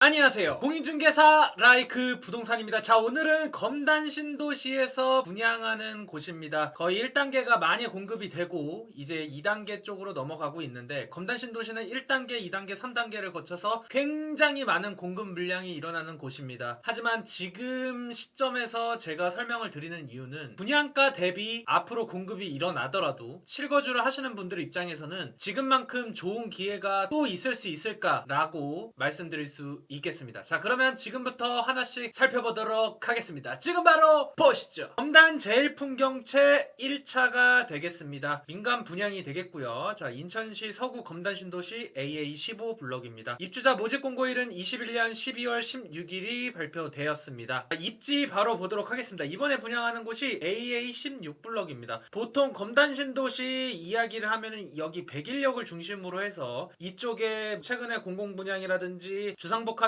안녕하세요. 공인중개사 라이크 부동산입니다. 자, 오늘은 검단 신도시에서 분양하는 곳입니다. 거의 1단계가 많이 공급이 되고 이제 2단계 쪽으로 넘어가고 있는데, 검단 신도시는 1단계, 2단계, 3단계를 거쳐서 굉장히 많은 공급 물량이 일어나는 곳입니다. 하지만 지금 시점에서 제가 설명을 드리는 이유는 분양가 대비 앞으로 공급이 일어나더라도 실거주를 하시는 분들 입장에서는 지금만큼 좋은 기회가 또 있을 수 있을까라고 말씀드릴 수 있겠습니다. 자, 그러면 지금부터 하나씩 살펴보도록 하겠습니다. 지금 바로 보시죠. 검단 제일풍경채 1차가 되겠습니다. 민간 분양이 되겠고요. 자, 인천시 서구 검단 신도시 AA15 블럭입니다. 입주자 모집 공고일은 21년 12월 16일이 발표되었습니다. 자, 입지 바로 보도록 하겠습니다. 이번에 분양하는 곳이 AA16 블럭입니다. 보통 검단 신도시 이야기를 하면은 여기 백일역을 중심으로 해서 이쪽에 최근에 공공분양이라든지 주상복합이었었던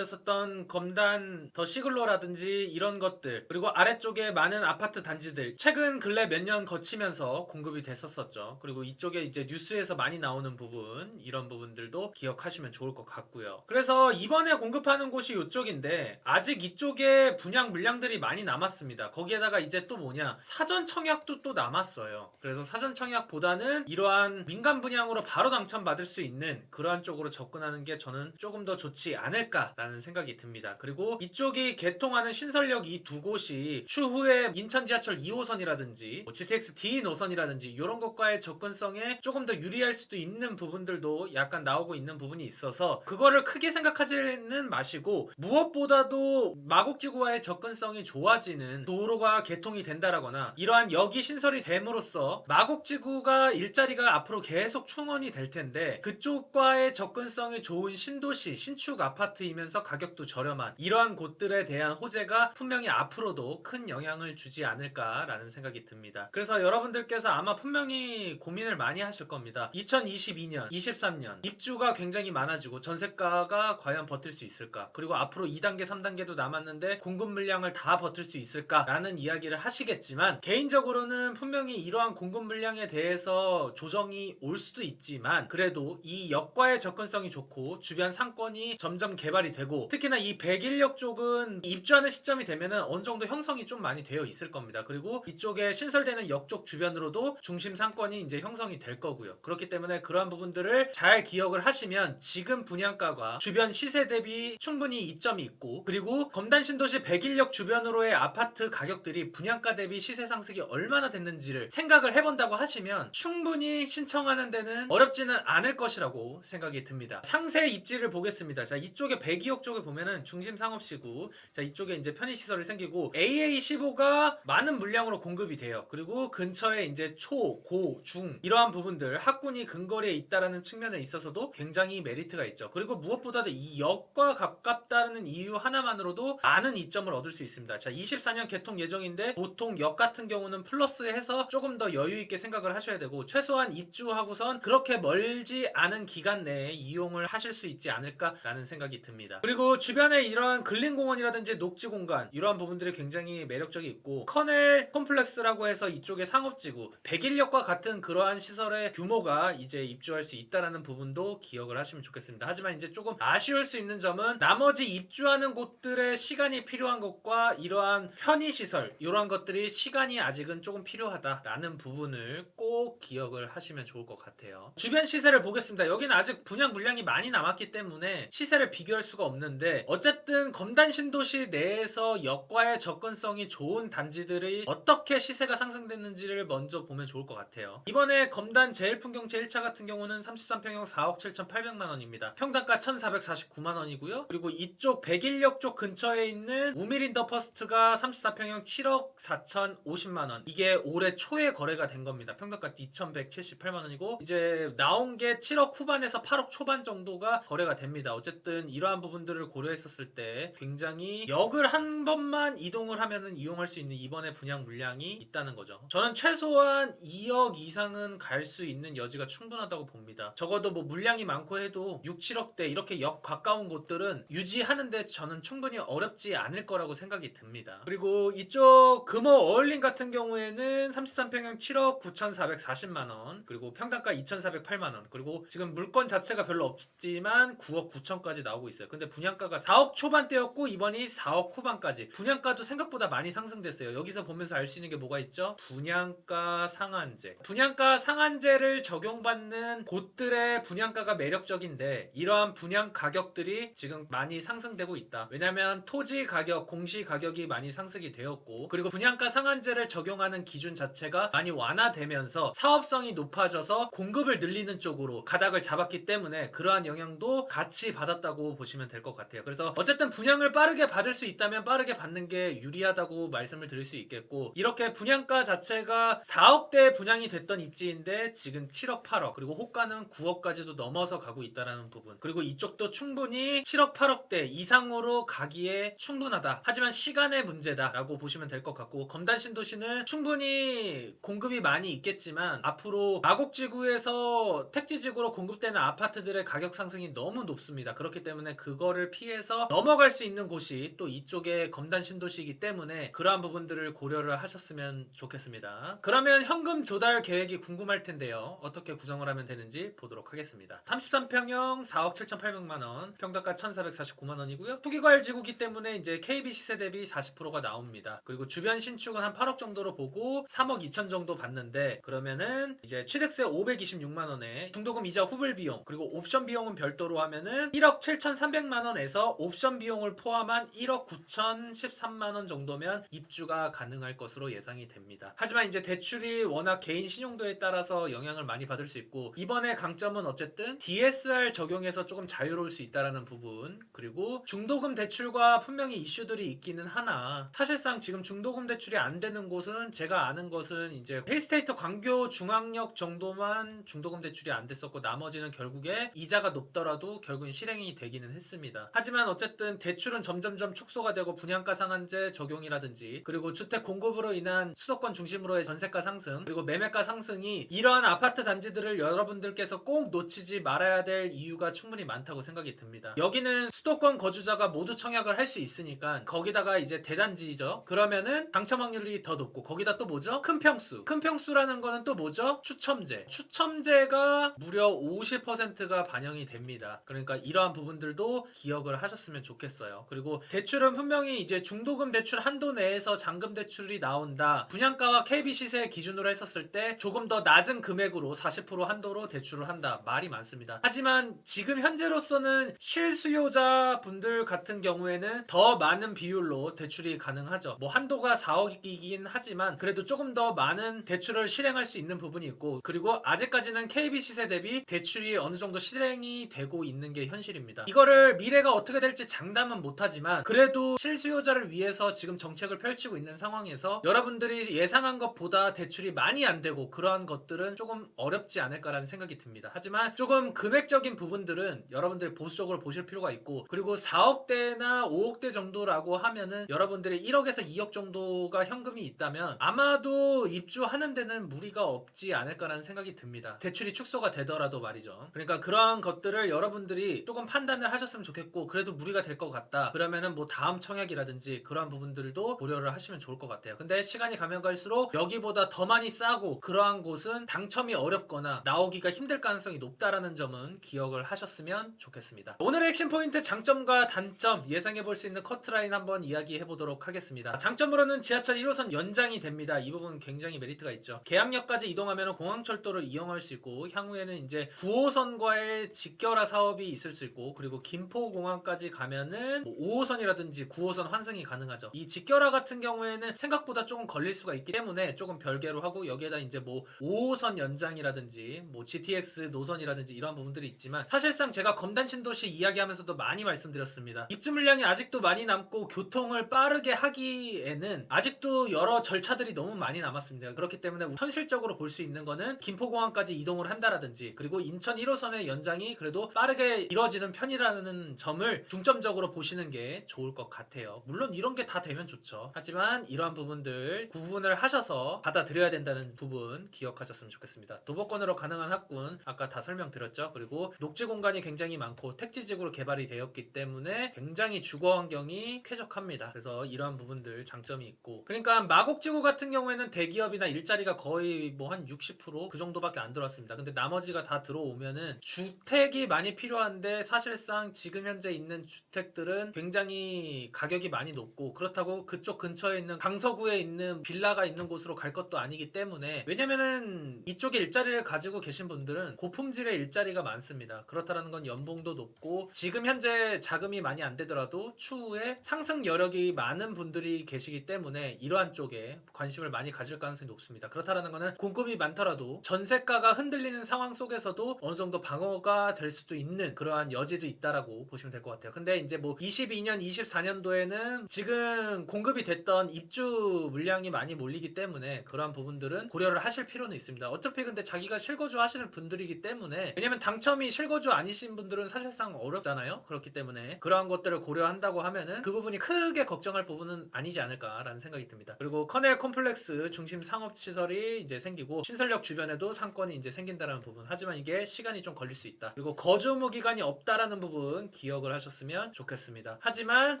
검단 더 시글로라든지 이런 것들, 그리고 아래쪽에 많은 아파트 단지들 최근 근래 몇 년 거치면서 공급이 됐었었죠. 그리고 이쪽에 이제 뉴스에서 많이 나오는 부분, 이런 부분들도 기억하시면 좋을 것 같고요. 그래서 이번에 공급하는 곳이 이쪽인데 아직 이쪽에 분양 물량들이 많이 남았습니다. 거기에다가 이제 또 뭐냐, 사전 청약도 또 남았어요. 그래서 사전 청약보다는 이러한 민간 분양으로 바로 당첨받을 수 있는 그러한 쪽으로 접근하는 게 저는 조금 더 좋지 않을까라는 생각이 듭니다. 그리고 이쪽이 개통하는 신설역 이 두 곳이 추후에 인천 지하철 2호선이라든지 GTX D 노선이라든지 이런 것과의 접근성에 조금 더 유리할 수도 있는 부분들도 약간 나오고 있는 부분이 있어서 그거를 크게 생각하지는 마시고, 무엇보다도 마곡지구와의 접근성이 좋아지는 도로가 개통이 된다라거나 이러한 역이 신설이 됨으로써 마곡지구가 일자리가 앞으로 계속 충원이 될 텐데, 그쪽과의 접근성이 좋은 신도시, 신축 아파트이면서 가격도 저렴한 이러한 곳들에 대한 호재가 분명히 앞으로도 큰 영향을 주지 않을까라는 생각이 듭니다. 그래서 여러분들께서 아마 분명히 고민을 많이 하실 겁니다. 2022년, 23년 입주가 굉장히 많아지고 전세가가 과연 버틸 수 있을까? 그리고 앞으로 2단계, 3단계도 남았는데 공급 물량을 다 버틸 수 있을까라는 이야기를 하시겠지만, 개인적으로는 분명히 이러한 공급 물량에 대해서 조정이 올 수도 있지만, 그래도 이 역과의 접근성이 좋고 주변 상권이 점점 개발이 되고, 특히나 이 백일역 쪽은 입주하는 시점이 되면은 어느 정도 형성이 좀 많이 되어 있을 겁니다. 그리고 이쪽에 신설되는 역 쪽 주변으로도 중심 상권이 이제 형성이 될 거고요. 그렇기 때문에 그러한 부분들을 잘 기억을 하시면 지금 분양가가 주변 시세 대비 충분히 이점이 있고, 그리고 검단 신도시 백일역 주변으로의 아파트 가격들이 분양가 대비 시세 상승이 얼마나 됐는지를 생각을 해본다고 하시면 충분히 신청하는 데는 어렵지는 않을 것이라고 생각이 듭니다. 상세 입지를 보겠습니다. 자, 이쪽에 백이역 쪽에 보면은 중심 상업시구, 자, 이쪽에 이제 편의시설이 생기고 AA15가 많은 물량으로 공급이 돼요. 그리고 근처에 이제 초, 고, 중 이러한 부분들, 학군이 근거리에 있다라는 측면에 있어서도 굉장히 메리트가 있죠. 그리고 무엇보다도 이 역과 가깝다는 이유 하나만으로도 많은 이점을 얻을 수 있습니다. 자, 24년 개통 예정인데 보통 역 같은 경우는 플러스해서 조금 더 여유 있게 생각을 하셔야 되고, 최소한 입주하고선 그렇게 멀지 않은 기간 내에 이용을 하실 수 있지 않을까라는 생각이 듭니다. 그리고 주변에 이러한 근린공원이라든지 녹지공간, 이러한 부분들이 굉장히 매력적이 있고, 커넬 콤플렉스라고 해서 이쪽에 상업지구, 백일역과 같은 그러한 시설의 규모가 이제 입주할 수 있다라는 부분도 기억을 하시면 좋겠습니다. 하지만 이제 조금 아쉬울 수 있는 점은 나머지 입주하는 곳들의 시간이 필요한 것과 이러한 편의시설, 이러한 것들이 시간이 아직은 조금 필요하다라는 부분을 꼭 기억을 하시면 좋을 것 같아요. 주변 시세를 보겠습니다. 여기는 아직 분양 물량이 많이 남았기 때문에 시세를 비교할 수가 없는데, 어쨌든 검단 신도시 내에서 역과의 접근성이 좋은 단지들이 어떻게 시세가 상승됐는지를 먼저 보면 좋을 것 같아요. 이번에 검단 제일풍경채 1차 같은 경우는 33평형 4억 7,800만원입니다. 평당가 1,449만원이고요. 그리고 이쪽 백일역 쪽 근처에 있는 우미린 더 퍼스트가 34평형 7억 4,050만원, 이게 올해 초에 거래가 된 겁니다. 평당가 2,178만원이고 이제 나온 게 7억 후반에서 8억 초반 정도가 거래가 됩니다. 어쨌든 이러한 부분들을 고려했었을 때 굉장히 역을 한 번만 이동을 하면은 이용할 수 있는 이번에 분양 물량이 있다는 거죠. 저는 최소한 2억 이상은 갈 수 있는 여지가 충분하다고 봅니다. 적어도 뭐 물량이 많고 해도 6, 7억대 이렇게 역 가까운 곳들은 유지하는데 저는 충분히 어렵지 않을 거라고 생각이 듭니다. 그리고 이쪽 금호 어울림 같은 경우에는 33평형 7억 9,440만원, 그리고 평당가 2,408만원, 그리고 지금 물건 자체가 별로 없지만 9억 9천까지 나오고 있어요. 있었어요. 근데 분양가가 4억 초반대였고 이번이 4억 후반까지. 분양가도 생각보다 많이 상승됐어요. 여기서 보면서 알 수 있는 게 뭐가 있죠? 분양가 상한제. 분양가 상한제를 적용받는 곳들의 분양가가 매력적인데 이러한 분양 가격들이 지금 많이 상승되고 있다. 왜냐면 토지 가격, 공시 가격이 많이 상승이 되었고, 그리고 분양가 상한제를 적용하는 기준 자체가 많이 완화되면서 사업성이 높아져서 공급을 늘리는 쪽으로 가닥을 잡았기 때문에 그러한 영향도 같이 받았다고 보시면 될 것 같아요. 그래서 어쨌든 분양을 빠르게 받을 수 있다면 빠르게 받는 게 유리하다고 말씀을 드릴 수 있겠고, 이렇게 분양가 자체가 4억대 분양이 됐던 입지인데 지금 7억 8억, 그리고 호가는 9억까지도 넘어서 가고 있다는 부분, 그리고 이쪽도 충분히 7억 8억대 이상으로 가기에 충분하다. 하지만 시간의 문제다 라고 보시면 될 것 같고, 검단 신도시는 충분히 공급이 많이 있겠지만 앞으로 마곡지구에서 택지지구로 공급되는 아파트들의 가격 상승이 너무 높습니다. 그렇기 때문에 그거를 피해서 넘어갈 수 있는 곳이 또 이쪽에 검단 신도시이기 때문에 그러한 부분들을 고려를 하셨으면 좋겠습니다. 그러면 현금 조달 계획이 궁금할 텐데요. 어떻게 구성을 하면 되는지 보도록 하겠습니다. 33평형 4억 7,800만원, 평당가 1,449만원이고요. 투기과열 지구기 때문에 이제 KB 시세 대비 40%가 나옵니다. 그리고 주변 신축은 한 8억 정도로 보고 3억 2천 정도 받는데, 그러면은 이제 취득세 526만원에 중도금 이자 후불 비용 그리고 옵션 비용은 별도로 하면은 1억 7,300만원에서 옵션 비용을 포함한 1억 9,013만원 정도면 입주가 가능할 것으로 예상이 됩니다. 하지만 이제 대출이 워낙 개인 신용도에 따라서 영향을 많이 받을 수 있고, 이번에 강점은 어쨌든 DSR 적용해서 조금 자유로울 수 있다라는 부분, 그리고 중도금 대출과 분명히 이슈들이 있기는 하나 사실상 지금 중도금 대출이 안 되는 곳은 제가 아는 것은 이제 힐스테이트 광교 중앙역 정도만 중도금 대출이 안 됐었고, 나머지는 결국에 이자가 높더라도 결국엔 실행이 되기는 했습니다. 하지만 어쨌든 대출은 점점점 축소가 되고 분양가 상한제 적용이라든지, 그리고 주택 공급으로 인한 수도권 중심으로의 전세가 상승, 그리고 매매가 상승이 이러한 아파트 단지들을 여러분들께서 꼭 놓치지 말아야 될 이유가 충분히 많다고 생각이 듭니다. 여기는 수도권 거주자가 모두 청약을 할 수 있으니까, 거기다가 이제 대단지죠. 그러면은 당첨 확률이 더 높고, 거기다 또 뭐죠? 큰 평수. 큰 평수라는 거는 또 뭐죠? 추첨제. 추첨제가 무려 50%가 반영이 됩니다. 그러니까 이러한 부분들도 기억을 하셨으면 좋겠어요. 그리고 대출은 분명히 이제 중도금 대출 한도 내에서 잔금 대출이 나온다. 분양가와 KB 시세 기준으로 했었을 때 조금 더 낮은 금액으로 40% 한도로 대출을 한다. 말이 많습니다. 하지만 지금 현재로서는 실수요자 분들 같은 경우에는 더 많은 비율로 대출이 가능하죠. 뭐 한도가 4억이긴 하지만 그래도 조금 더 많은 대출을 실행할 수 있는 부분이 있고, 그리고 아직까지는 KB 시세 대비 대출이 어느 정도 실행이 되고 있는 게 현실입니다. 이거를 미래가 어떻게 될지 장담은 못하지만 그래도 실수요자를 위해서 지금 정책을 펼치고 있는 상황에서 여러분들이 예상한 것보다 대출이 많이 안 되고 그러한 것들은 조금 어렵지 않을까라는 생각이 듭니다. 하지만 조금 금액적인 부분들은 여러분들이 보수적으로 보실 필요가 있고, 그리고 4억대나 5억대 정도라고 하면은 여러분들이 1억에서 2억 정도가 현금이 있다면 아마도 입주하는 데는 무리가 없지 않을까라는 생각이 듭니다. 대출이 축소가 되더라도 말이죠. 그러니까 그러한 것들을 여러분들이 조금 판단을 하셨으면 좋겠고, 그래도 무리가 될 것 같다 그러면은 뭐 다음 청약이라든지 그러한 부분들도 고려를 하시면 좋을 것 같아요. 근데 시간이 가면 갈수록 여기보다 더 많이 싸고 그러한 곳은 당첨이 어렵거나 나오기가 힘들 가능성이 높다라는 점은 기억을 하셨으면 좋겠습니다. 오늘의 핵심 포인트, 장점과 단점 예상해 볼 수 있는 커트라인 한번 이야기해 보도록 하겠습니다. 장점으로는 지하철 1호선 연장이 됩니다. 이 부분 굉장히 메리트가 있죠. 계양역까지 이동하면 공항철도를 이용할 수 있고, 향후에는 이제 9호선과의 직결화 사업이 있을 수 있고, 그리고 김포공항까지 가면은 뭐 5호선이라든지 9호선 환승이 가능하죠. 이 직결화 같은 경우에는 생각보다 조금 걸릴 수가 있기 때문에 조금 별개로 하고, 여기에다 이제 뭐 5호선 연장이라든지 뭐 GTX 노선이라든지 이런 부분들이 있지만, 사실상 제가 검단 신도시 이야기하면서도 많이 말씀드렸습니다. 입주 물량이 아직도 많이 남고 교통을 빠르게 하기에는 아직도 여러 절차들이 너무 많이 남았습니다. 그렇기 때문에 현실적으로 볼 수 있는 거는 김포공항까지 이동을 한다라든지, 그리고 인천 1호선의 연장이 그래도 빠르게 이루어지는 편이라는 점을 중점적으로 보시는 게 좋을 것 같아요. 물론 이런 게 다 되면 좋죠. 하지만 이러한 부분들 구분을 하셔서 받아들여야 된다는 부분 기억하셨으면 좋겠습니다. 도보권으로 가능한 학군 아까 다 설명드렸죠. 그리고 녹지 공간이 굉장히 많고 택지지구로 개발이 되었기 때문에 굉장히 주거 환경이 쾌적합니다. 그래서 이러한 부분들 장점이 있고, 그러니까 마곡지구 같은 경우에는 대기업이나 일자리가 거의 뭐 한 60% 그 정도밖에 안 들어왔습니다. 근데 나머지가 다 들어오면은 주택이 많이 필요한데 사실상 지금 현재 있는 주택들은 굉장히 가격이 많이 높고, 그렇다고 그쪽 근처에 있는 강서구에 있는 빌라가 있는 곳으로 갈 것도 아니기 때문에, 왜냐면은 이쪽에 일자리를 가지고 계신 분들은 고품질의 일자리가 많습니다. 그렇다는 건 연봉도 높고 지금 현재 자금이 많이 안 되더라도 추후에 상승 여력이 많은 분들이 계시기 때문에 이러한 쪽에 관심을 많이 가질 가능성이 높습니다. 그렇다는 거는 공급이 많더라도 전세가가 흔들리는 상황 속에서도 어느 정도 방어가 될 수도 있는 그러한 여지도 있다라고 보시면 될 것 같아요. 근데 이제 뭐 22년, 24년도에는 지금 공급이 됐던 입주 물량이 많이 몰리기 때문에 그러한 부분들은 고려를 하실 필요는 있습니다. 어차피 근데 자기가 실거주 하시는 분들이기 때문에, 왜냐면 당첨이 실거주 아니신 분들은 사실상 어렵잖아요. 그렇기 때문에 그러한 것들을 고려한다고 하면은 그 부분이 크게 걱정할 부분은 아니지 않을까라는 생각이 듭니다. 그리고 커넬 콤플렉스 중심 상업시설이 이제 생기고 신설역 주변에도 상권이 이제 생긴다라는 부분, 하지만 이게 시간이 좀 걸릴 수 있다. 그리고 거주 의무 기간이 없다라는 부분 기억을 하셨으면 좋겠습니다. 하지만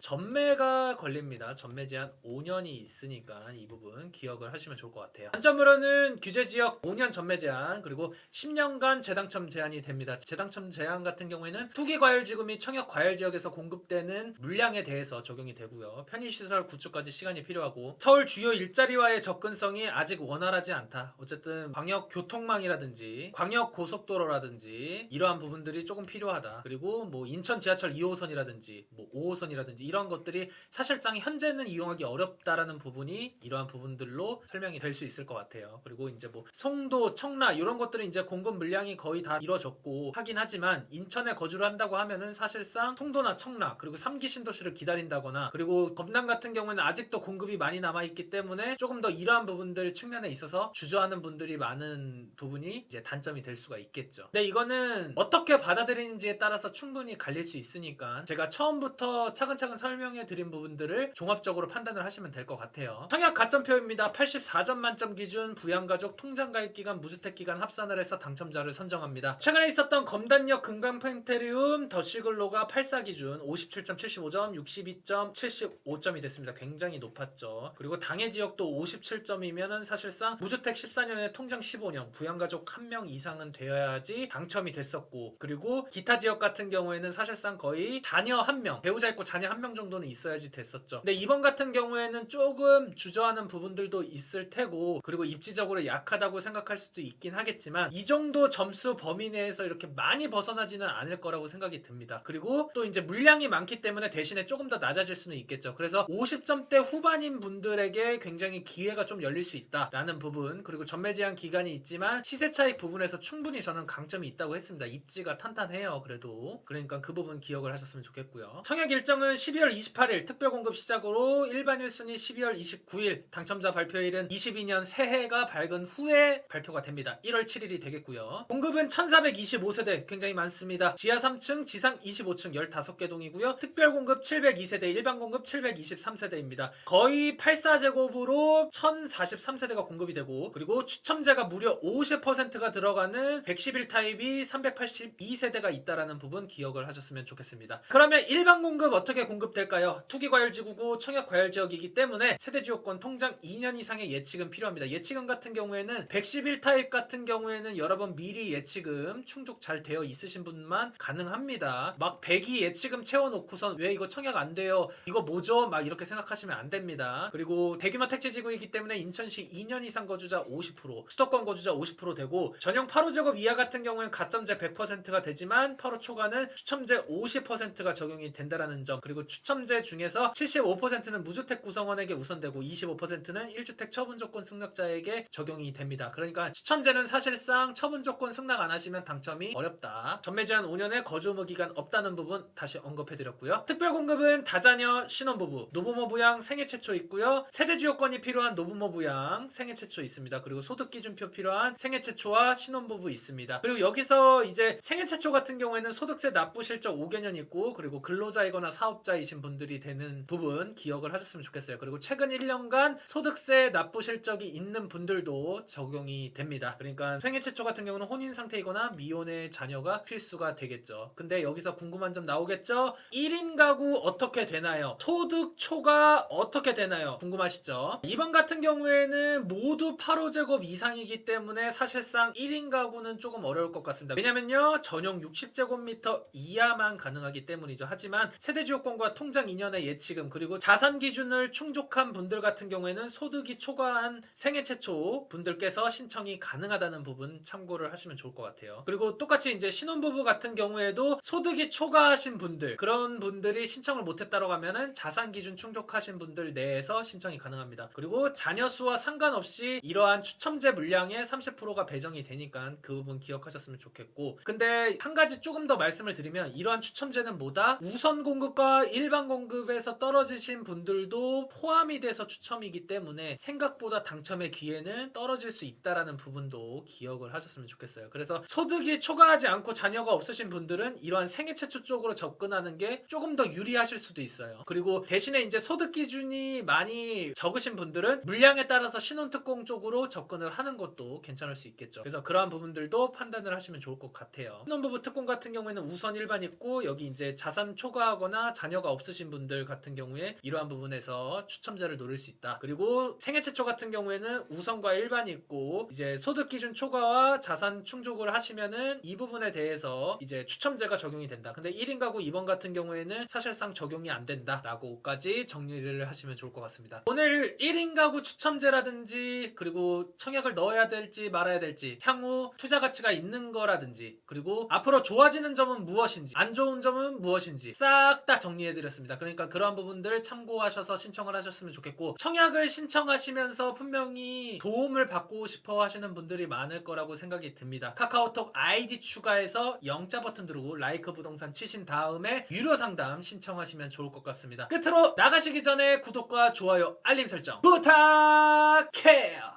전매가 걸립니다. 전매 제한 5년이 있으니까 이 부분 기억을 하시면 좋을 것 같아요. 단점으로는 규제지역 5년 전매 제한, 그리고 10년간 재당첨 제한이 됩니다. 재당첨 제한 같은 경우에는 투기과열지구 및 청약과열지역에서 공급되는 물량에 대해서 적용이 되고요. 편의시설 구축까지 시간이 필요하고, 서울 주요 일자리와의 접근성이 아직 원활하지 않다. 어쨌든 광역교통망이라든지 광역고속도로라든지 이러한 부분들이 조금 필요하다. 그리고 뭐 인천 지하철 2호선이라든지 뭐 5호선이라든지 이런 것들이 사실상 현재는 이용하기 어렵다라는 부분이 이러한 부분들로 설명이 될 수 있을 것 같아요. 그리고 이제 뭐 송도, 청라 이런 것들은 이제 공급 물량이 거의 다 이루어졌고 하긴 하지만, 인천에 거주를 한다고 하면은 사실상 송도나 청라 그리고 3기 신도시를 기다린다거나, 그리고 검남 같은 경우에는 아직도 공급이 많이 남아있기 때문에 조금 더 이러한 부분들 측면에 있어서 주저하는 분들이 많은 부분이 이제 단점이 될 수가 있겠죠. 근데 이거는 어떻게 받아들이는지에 따라서 충분히 갈릴 수 있으니까 제가 처음부터 차근차근 설명해 드린 부분들을 종합적으로 판단을 하시면 될 것 같아요. 청약 가점표입니다. 84점 만점 기준 부양가족 통장가입기간 무주택기간 합산을 해서 당첨자를 선정합니다. 최근에 있었던 검단역 금강펜테리움 더시글로가 84 기준 57.75점 62.75점이 됐습니다. 굉장히 높았죠. 그리고 당해 지역도 57점이면은 사실상 무주택 14년에 통장 15년 부양가족 1명 이상은 되어야지 당첨이 됐었고, 그리고 기타 지역 같은 경우에는 사실상 거의 자녀 1명, 배우자 있고 자녀 1명 정도는 있어야지 됐었죠. 근데 이번 같은 경우에는 조금 주저하는 부분들도 있을 테고, 그리고 입지적으로 약하다고 생각할 수도 있긴 하겠지만 이 정도 점수 범위 내에서 이렇게 많이 벗어나지는 않을 거라고 생각이 듭니다. 그리고 또 이제 물량이 많기 때문에 대신에 조금 더 낮아질 수는 있겠죠. 그래서 50점대 후반인 분들에게 굉장히 기회가 좀 열릴 수 있다라는 부분, 그리고 전매 제한 기간이 있지만 시세 차익 부분에서 충분히 저는 강점이 있다고 했습니다. 입지가 탄탄해요. 그래도 그러니까 그 부분 기억을 하셨으면 좋겠고요. 청약 일정은 12월 28일 특별 공급 시작으로 일반 1순위 12월 29일, 당첨자 발표일은 22년 새해가 밝은 후에 발표가 됩니다. 1월 7일이 되겠고요. 공급은 1425세대, 굉장히 많습니다. 지하 3층, 지상 25층 15개 동이고요. 특별 공급 702세대, 일반 공급 723세대입니다. 거의 84제곱으로 1043세대가 공급이 되고, 그리고 추첨제가 무려 50%가 들어가는 111 타입이 382세대가 있다라는 부분 기억을 하셨으면 좋겠습니다. 그러면 일반 공급 어떻게 공급될까요? 투기과열지구고 청약과열지역이기 때문에 세대주요권 통장 2년 이상의 예치금 필요합니다. 예치금 같은 경우에는 111 타입 같은 경우에는 여러분 미리 예치금 충족 잘 되어 있으신 분만 가능합니다. 막 102 예치금 채워놓고선 왜 이거 청약 안 돼요? 이거 뭐죠? 막 이렇게 생각하시면 안 됩니다. 그리고 대규모 택지지구이기 때문에 인천시 2년 이상 거주자 50%, 수도권 거주자 50% 되고, 전용 8호제곱 이하 같은 경우에는 가점제 100%가 되지만 8호 초과는 추첨제 50%가 적용이 된다라는 점, 그리고 추첨제 중에서 75%는 무주택 구성원에게 우선되고 25%는 1주택 처분조건 승낙자에게 적용이 됩니다. 그러니까 추첨제는 사실상 처분조건 승낙 안 하시면 당첨이 어렵다. 전매 제한 5년에 거주 의무 기간 없다는 부분 다시 언급해드렸고요. 특별 공급은 다자녀 신혼부부, 노부모 부양 생애 최초 있고요. 세대주요건이 필요한 노부모 부양 생애 최초 있습니다. 그리고 소득기준표 필요한 생애 최초와 신혼부부 있습니다. 그리고 여기서 이제 생애 최초 같은 경우에는 소득세 납부 실적 5개년 있고, 그리고 근로자이거나 사업자이신 분들이 되는 부분 기억을 하셨으면 좋겠어요. 그리고 최근 1년간 소득세 납부 실적이 있는 분들도 적용이 됩니다. 그러니까 생애 최초 같은 경우는 혼인 상태이거나 미혼의 자녀가 필수가 되겠죠. 근데 여기서 궁금한 점 나오겠죠? 1인 가구 어떻게 되나요? 소득 초과 어떻게 되나요? 궁금하시죠? 이번 같은 경우에는 모두 8호제곱 이상이기 때문에 사실상 1인 가구는 조금 어려울 것 같습니다. 왜냐면요, 전용 60제곱미터 이하 돼야만 가능하기 때문이죠. 하지만 세대주요권과 통장 2년의 예치금 그리고 자산 기준을 충족한 분들 같은 경우에는 소득이 초과한 생애 최초 분들께서 신청이 가능하다는 부분 참고를 하시면 좋을 것 같아요. 그리고 똑같이 이제 신혼부부 같은 경우에도 소득이 초과하신 분들 그런 분들이 신청을 못했다고 하면은 자산 기준 충족하신 분들 내에서 신청이 가능합니다. 그리고 자녀 수와 상관없이 이러한 추첨제 물량의 30%가 배정이 되니까 그 부분 기억하셨으면 좋겠고, 근데 한 가지 조금 더 말씀을 드리면 이러한 추첨제는 뭐다? 우선 공급과 일반 공급에서 떨어지신 분들도 포함이 돼서 추첨이기 때문에 생각보다 당첨의 기회는 떨어질 수 있다라는 부분도 기억을 하셨으면 좋겠어요. 그래서 소득이 초과하지 않고 자녀가 없으신 분들은 이러한 생애 최초 쪽으로 접근하는 게 조금 더 유리하실 수도 있어요. 그리고 대신에 이제 소득 기준이 많이 적으신 분들은 물량에 따라서 신혼특공 쪽으로 접근을 하는 것도 괜찮을 수 있겠죠. 그래서 그러한 부분들도 판단을 하시면 좋을 것 같아요. 신혼부부 특공 같은 경우에는 우선 일반 있고, 여기 이제 자산 초과하거나 자녀가 없으신 분들 같은 경우에 이러한 부분에서 추첨제를 노릴 수 있다. 그리고 생애 최초 같은 경우에는 우선과 일반이 있고, 이제 소득 기준 초과와 자산 충족을 하시면은 이 부분에 대해서 이제 추첨제가 적용이 된다. 근데 1인 가구 2번 같은 경우에는 사실상 적용이 안 된다 라고까지 정리를 하시면 좋을 것 같습니다. 오늘 1인 가구 추첨제라든지 그리고 청약을 넣어야 될지 말아야 될지, 향후 투자 가치가 있는 거라든지, 그리고 앞으로 좋아지는 점은 무엇인지 안 좋은 점은 무엇인지 싹 다 정리해드렸습니다. 그러니까 그러한 부분들 참고하셔서 신청을 하셨으면 좋겠고, 청약을 신청하시면서 분명히 도움을 받고 싶어 하시는 분들이 많을 거라고 생각이 듭니다. 카카오톡 아이디 추가해서 영자 버튼 누르고 라이크 부동산 치신 다음에 유료 상담 신청하시면 좋을 것 같습니다. 끝으로 나가시기 전에 구독과 좋아요 알림 설정 부탁해요.